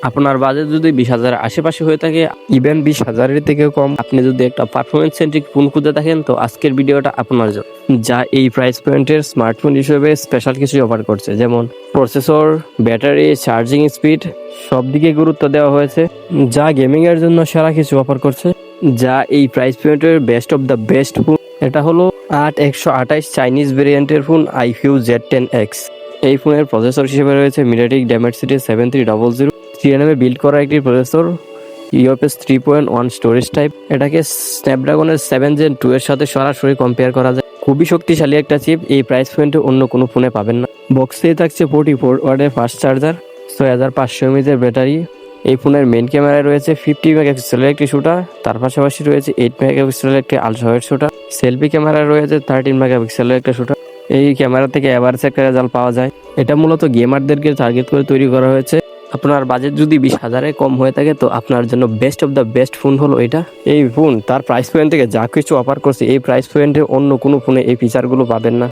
আপনার বাজেট যদি 20,000 আশেপাশে হয়ে থাকে, ইভেন 20,000-এর থেকেও কম, আপনি যদি একটা পারফরমেন্স সেন্ট্রিক ফোন খুঁজে থাকেন, তো আজকের ভিডিওটা আপনার জন্য। যা এই প্রাইস পয়েন্টের স্মার্টফোন হিসেবে স্পেশাল কিছু অফার করছে, যেমন প্রসেসর, ব্যাটারি, চার্জিং স্পিড সব দিকে গুরুত্ব দেওয়া হয়েছে। যা গেমিং এর জন্য সেরা কিছু অফার করছে, যা এই প্রাইস পয়েন্টের best of the best phone. এটা হলো 8128 চাইনিজ ভেরিয়েন্টের ফোন iQOO Z10X। এই ফোনের প্রসেসর হিসেবে রয়েছে মিডিয়াটেক Dimensity 7300, 3nm বিল্ড করা একটি প্রসেসর, ইউএফএস 3.1 স্টোরেজ টাইপ। এটাকে স্ন্যাপড্রাগনের 7 Gen 2 এর সাথে সরাসরি কম্পেয়ার করা যায়। খুবই শক্তিশালী একটা চিপ, এই প্রাইস পয়েন্টে অন্য কোনো ফোনে পাবেন না। বক্সেই থাকছে 44 ওয়াটের ফাস্ট চার্জার, 6500 mAh এর ব্যাটারি। এই ফোনের মেইন ক্যামেরায় রয়েছে 50 মেগাপিক্সেলের একটি শুটার, তার পাশাপাশি রয়েছে 8 মেগাপিক্সেলের একটি আলট্রা ওয়াইড শুটার। সেলফি ক্যামেরায় রয়েছে 13 মেগাপিক্সেলের একটা শুটার। এই ক্যামেরা থেকে এভারেজ একটা রেজাল্ট পাওয়া যায়। এটা মূলত গেমারদেরকে টার্গেট করে তৈরি করা হয়েছে। আপনার বাজেট যদি 20,000-এর কম হয়ে থাকে, তো আপনার জন্য best of the best phone হলো এটা। এই ফোন তার প্রাইস পয়েন্ট থেকে যা কিছু অফার করছে, এই প্রাইস পয়েন্টে অন্য কোনো ফোনে এই ফিচারগুলো পাবেন না।